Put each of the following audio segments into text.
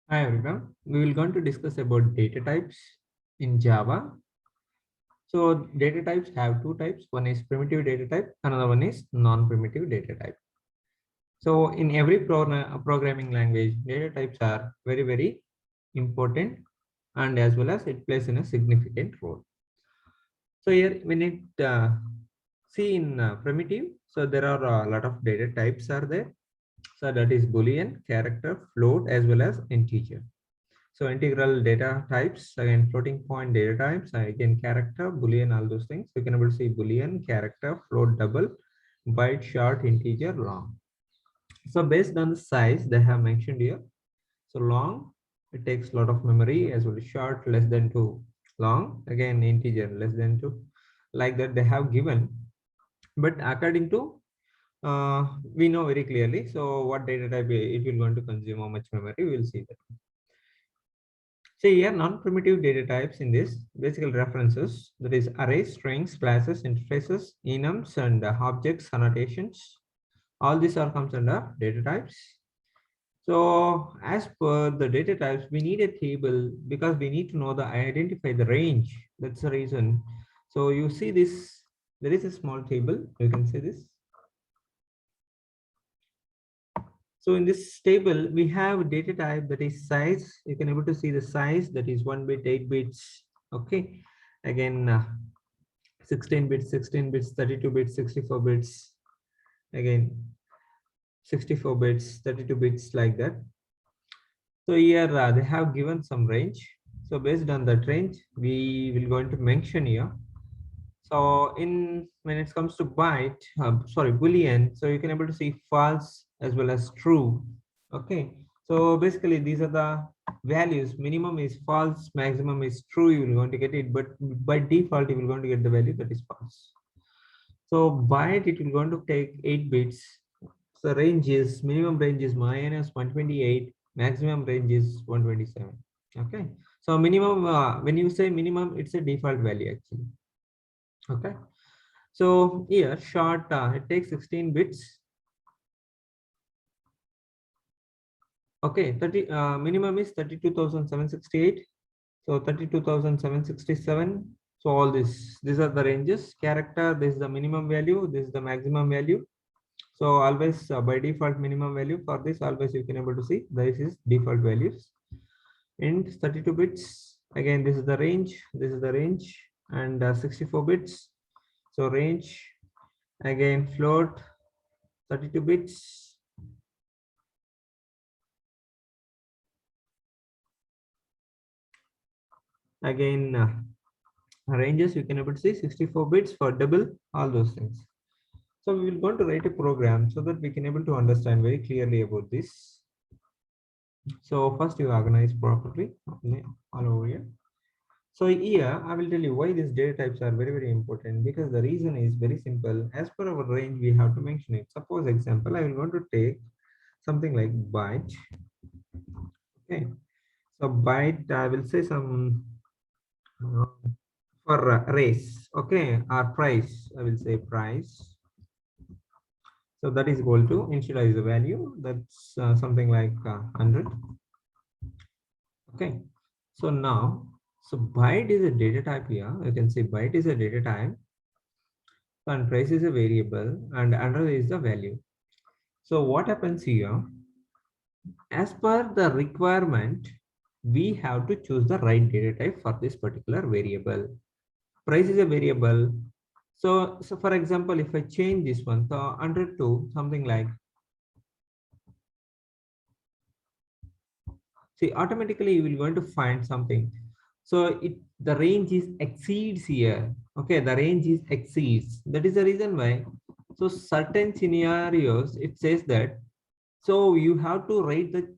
Hi everyone. We will going to discuss about data types in Java. So data types have two types. One is primitive data type, another one is non-primitive data type. So in every programming language, data types are very important, and as well as it plays in a significant role. So here we need see in primitive. So there are a lot of data types are there. So that is Boolean, character, float, as well as integer. So integral data types, again, floating point data types, again, character, Boolean, all those things. We can able to see Boolean, character, float, double, byte, short, integer, long. So based on the size they have mentioned here. So long, it takes a lot of memory, as well as short, less than 2. Long, again, integer, less than 2. Like that they have given. But according to we know very clearly. So what data type it will going to consume, how much memory, we will see that. So here non-primitive data types in this basic references, that is arrays, strings, classes, interfaces, enums, and objects, annotations. All these are comes under data types. So as per the data types, we need a table because we need to know the identify the range. That's the reason. So you see this, there is a small table. You can see this. So in this table, we have data type that is size. You can able to see the size that is 1 bit, 8 bits. Okay. Again, 16 bits, 16 bits, 32 bits, 64 bits. Again, 64 bits, 32 bits, like that. So here they have given some range. So based on that range, we will going to mention here. So in when it comes to byte, sorry, Boolean, so you can able to see false as well as true. Okay. So basically these are the values. Minimum is false, maximum is true. You will going to get it, but by default you will going to get the value that is false. So byte it will going to take 8 bits. So range is minimum range is minus 128, maximum range is 127. Okay. So minimum when you say minimum, it's a default value actually. Okay. So here short it takes 16 bits. Okay, 30 minimum is 32,768. So 32,767. So all these are the ranges. Character, this is the minimum value, this is the maximum value. So always by default minimum value for this, always you can able to see this is default values. Int 32 bits. Again, this is the range. This is the range, and 64 bits. So range. Again, float 32 bits. Again, ranges you can able to see 64 bits for double, all those things. So we will going to write a program so that we can able to understand very clearly about this. So first you organize properly all over here. So here I will tell you why these data types are very important, because the reason is very simple. As per our range, we have to mention it. Suppose example, I will going to take something like byte. Okay. So byte, I will say some uh, for race. Okay. Or price, I will say price. So that is equal to initialize the value. That's something like 100. Okay. So now, so byte is a data type here. You can see byte is a data type, and price is a variable, and under is the value. So what happens here? As per the requirement, we have to choose the right data type for this particular variable. Price is a variable. So for example, if I change this one, so 100 to something like, see, automatically you will going to find something. So the range is exceeds here. Okay, the range is exceeds. That is the reason why. So certain scenarios it says that, so you have to write the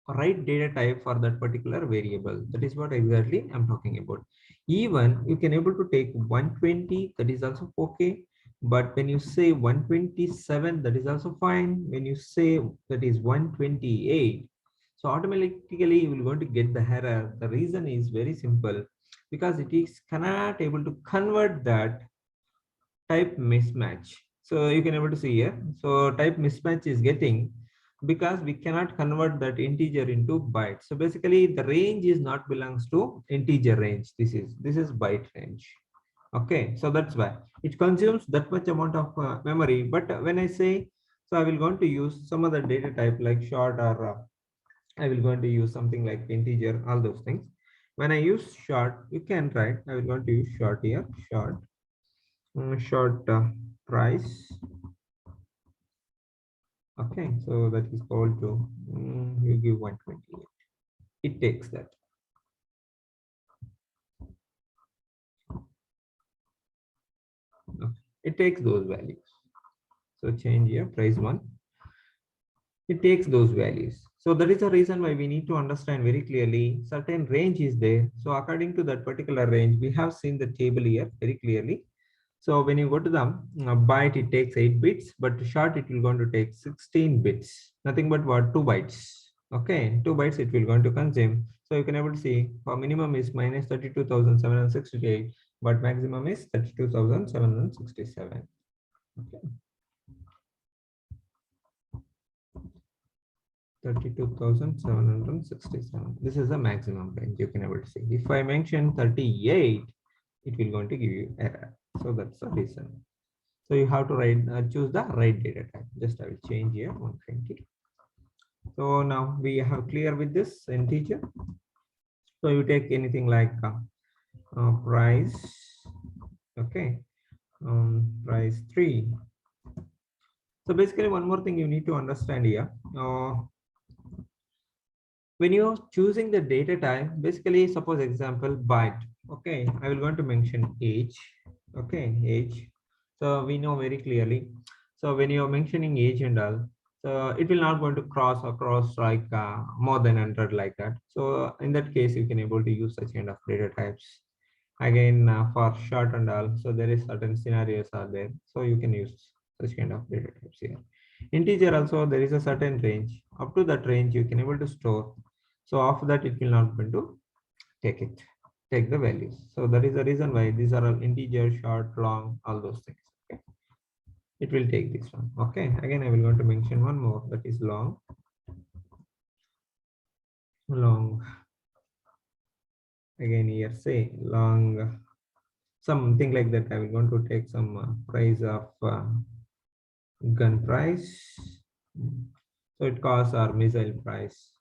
right data type for that particular variable. That is what exactly I'm talking about. Even you can able to take 120, that is also okay. But when you say 127, that is also fine. When you say that is 128, so automatically you will going to get the error. The reason is very simple, because it is cannot able to convert that type mismatch. So you can able to see here. So type mismatch is getting. because we cannot convert that integer into bytes. So basically the range is not belongs to integer range. This is byte range. Okay, so that's why it consumes that much amount of memory. But when I say, so I will going to use some other data type like short, or I will going to use something like integer, all those things. When I use short, you can write, I will going to use short here, short, short price. Okay, so that is called to, you give 128. It takes that. Okay. It takes those values. So change here, price one. It takes those values. So that is the reason why we need to understand very clearly certain range is there. So according to that particular range, we have seen the table here very clearly. So when you go to the byte, it takes 8 bits, but short it will going to take 16 bits. Nothing but what, 2 bytes. Okay, 2 bytes it will going to consume. So you can able to see for minimum is minus 32,768, but maximum is 32,767. Okay. 32,767. This is the maximum range you can able to see. If I mention 38, it will going to give you error. So that's the reason. So you have to write, choose the right data type. Just I will change here 120. So now we have clear with this integer. So you take anything like price. Okay, price 3. So basically one more thing you need to understand here. When you're choosing the data type, basically suppose example byte. Okay, I will going to mention age. Okay, age. So we know very clearly. So when you're mentioning age and all, so it will not going to cross across like more than 100 like that. So in that case, you can able to use such kind of data types. Again, for short and all, so there is certain scenarios are there. So you can use such kind of data types here. Integer also there is a certain range. Up to that range you can able to store. So after that it will not going to take the values. So that is the reason why these are all integer, short, long, all those things. Okay. It will take this one. Okay. Again, I will going to mention one more, that is long. Long. Again here say long, something like that. I will going to take some price of gun price. So it costs our missile price.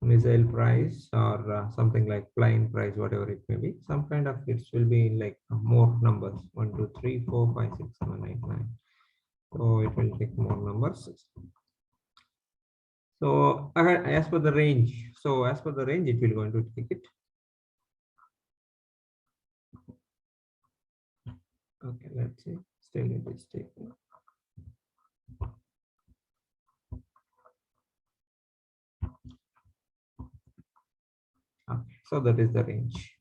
Missile price, or something like plane price, whatever it may be. Some kind of it will be like more numbers, 1 2 3 4 5 6 7 8 9. So it will take more numbers. So as per the range, so as per the range it will going to take it. Okay, let's see, still it is taking. Okay, so that is the range.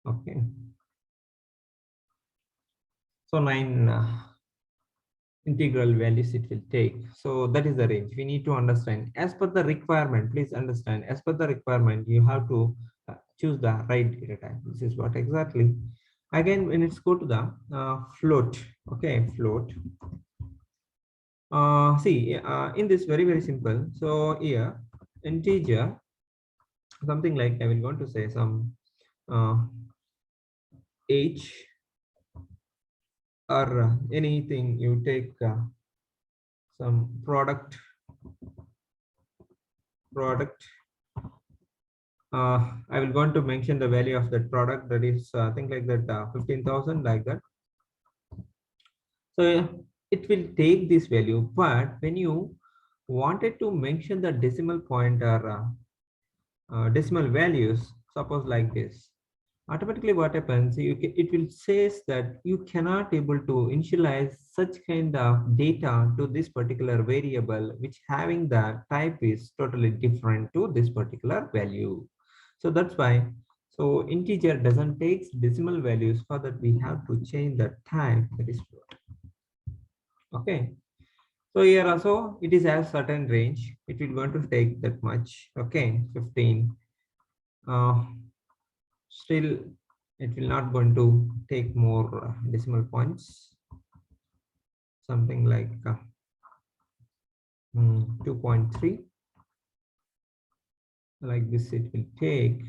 Okay, so 9 integral values it will take. So that is the range we need to understand as per the requirement. Please understand, as per the requirement you have to choose the right data type. This is what exactly. Again, when it's go to the float. Okay, float. See, in this very simple. So here integer, something like I will going to say some age, or anything you take some product. I will going to mention the value of that product, that is I think like that 15,000 like that. So it will take this value, but when you wanted to mention the decimal point, or decimal values, suppose like this, automatically what happens, it will says that you cannot able to initialize such kind of data to this particular variable, which having the type is totally different to this particular value. So that's why, so integer doesn't take decimal values. For that we have to change the type, that is float. Okay, so here also it is a certain range, it will going to take that much. Okay, 15. Still it will not going to take more decimal points. something like 2.3, like this it will take.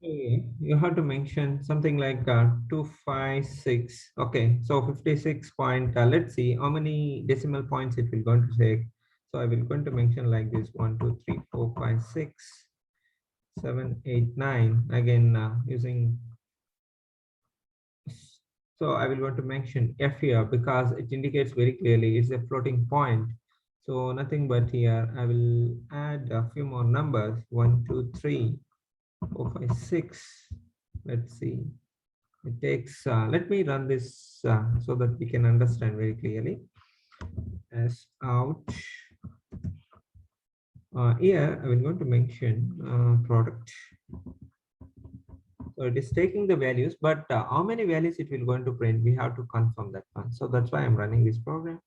Okay, you have to mention something like 256. Okay, so 56 point, let's see how many decimal points it will going to take. So I will going to mention like this: 1 2 3 4 5 6 7 8 9. Again, using, so I will want to mention F here because it indicates very clearly it's a floating point. So nothing but here I will add a few more numbers: 1 2 3 4 5 6. Let's see. It takes, let me run this so that we can understand very clearly. As out, here I will going to mention product. So it is taking the values, but how many values it will going to print, we have to confirm that one. So that's why I'm running this program.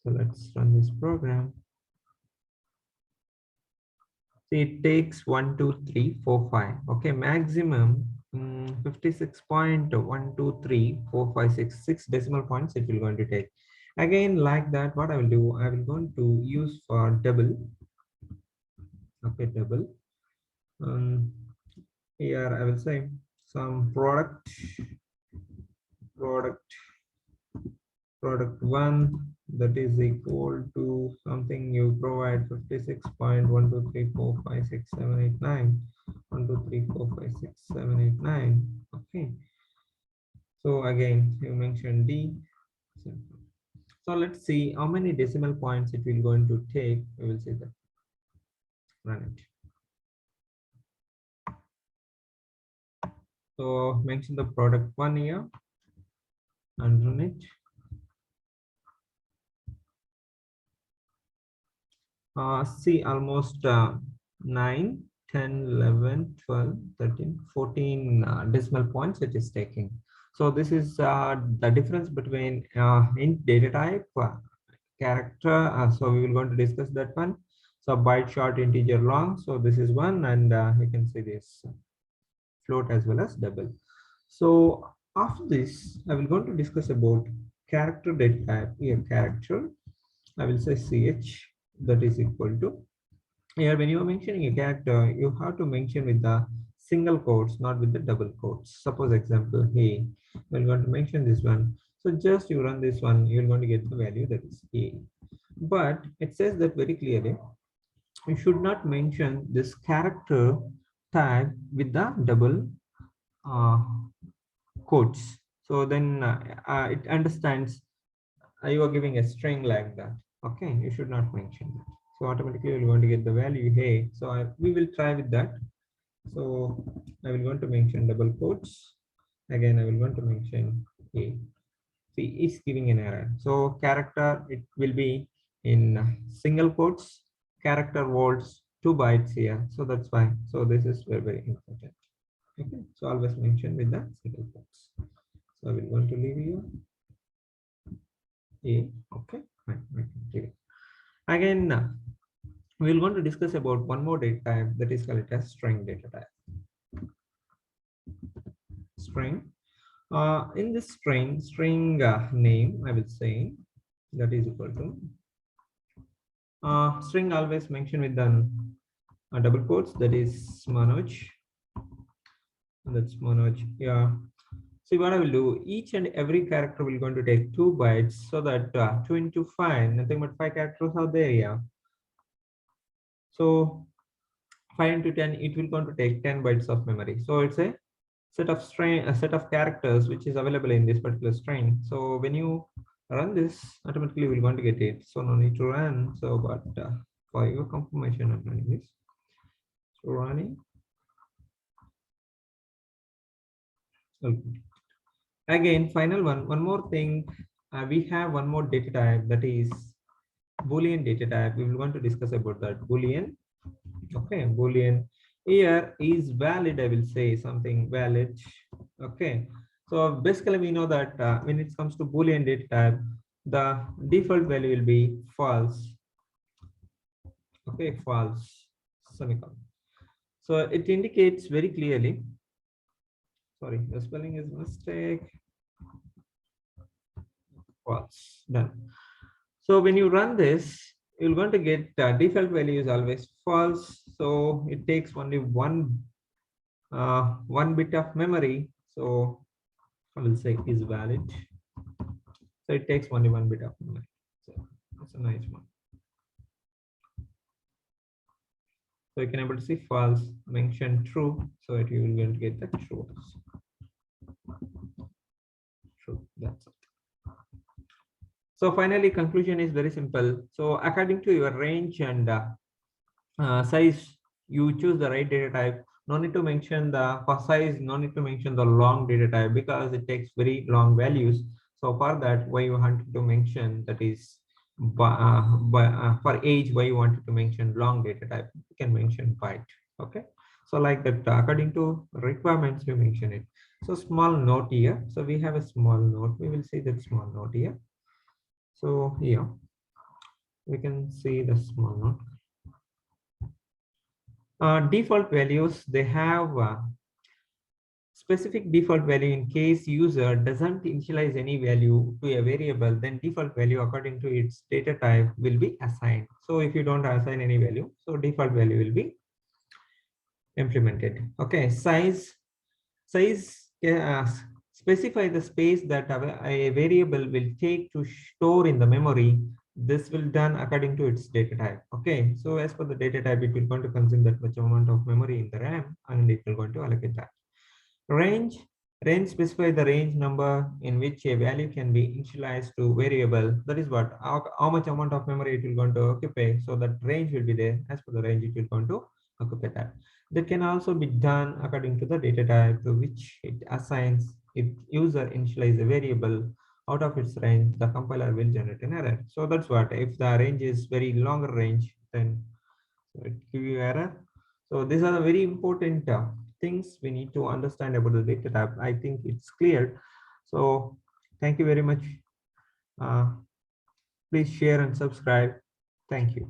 So let's run this program. See, it takes 1 2 3 4 5. Okay, maximum 56.1234566 decimal points it will going to take. Again, like that, what I will do, I will going to use for double. Okay, double. Here I will say some product one, that is equal to something you provide 56.123456789. 123456789. Okay, so again you mentioned D. So let's see how many decimal points it will going to take. We will see that. Run it. So mention the product one here and run it. See, almost 9, 10, 11, 12, 13, 14 decimal points it is taking. So this is the difference between int data type, character. So we will going to discuss that one. So byte, short, integer, long. So this is one, and you can see this float as well as double. So after this, I will going to discuss about character data type. Here, character, I will say ch, that is equal to, here when you are mentioning a character, you have to mention with the single quotes, not with the double quotes. Suppose example, hey, we're going to mention this one. So just you run this one, you're going to get the value that is a. But it says that very clearly, you should not mention this character tag with the double uh, quotes. So then it understands you are giving a string like that. Okay, you should not mention that. So automatically you're going to get the value hey. So we will try with that. So I will going to mention double quotes. Again, I will going to mention a. See, is giving an error. So character, it will be in single quotes. Character volts 2 bytes here. So that's why. So this is very, very important. Okay, so always mention with the single quotes. So I will going to leave you a. Okay, fine. Again, we're going to discuss about one more data type that is called as string data type. String. In this string name, I will say that is equal to string always mention with the double quotes, that is Manoj. That's Manoj. Yeah. See what I will do. Each and every character will going to take 2 bytes, so that 2 into 5, nothing but 5 characters are there. Yeah. So 5 into 10, it will going to take 10 bytes of memory. So it's a set of characters which is available in this particular string. So when you run this, automatically we're going to get it. So no need to run. So but for your confirmation, I'm running this. So running. Okay. Again, final one more thing. We have one more data type, that is Boolean data type. We will want to discuss about that. Boolean. Okay, Boolean. Here is valid, I will say something valid. Okay, so basically we know that when it comes to Boolean data type, the default value will be false. Okay, false, semicolon. So it indicates very clearly. Sorry, the spelling is mistake. False. Done. So when you run this, you're going to get default value is always false. So it takes only one bit of memory. So I will say is valid. So it takes only one bit of memory. So that's a nice one. So you can able to see false, mention true. So you will going to get the true. True. That's it. So finally, conclusion is very simple. So according to your range and size, you choose the right data type. No need to mention the for size, no need to mention the long data type because it takes very long values. So for that, why you wanted to mention that is for age, why you wanted to mention long data type, you can mention byte. Okay. So like that, according to requirements, you mention it. So small note here. So we have a small note. We will see that small note here. So here we can see the small note. Default values, they have specific default value in case user doesn't initialize any value to a variable, then default value according to its data type will be assigned. So if you don't assign any value, so default value will be implemented. Okay, size specify the space that a variable will take to store in the memory. This will done according to its data type. Okay, so as per the data type, it will going to consume that much amount of memory in the RAM, and it will going to allocate that. Range specify the range number in which a value can be initialized to variable. That is what how much amount of memory it will going to occupy. So that range will be there. As per the range, it will going to occupy that. That can also be done according to the data type to which it assigns. If user initialize a variable out of its range, the compiler will generate an error. So that's what, if the range is very longer range, then it give you error. So these are the very important things we need to understand about the data type. I think it's clear. So thank you very much. Please share and subscribe. Thank you.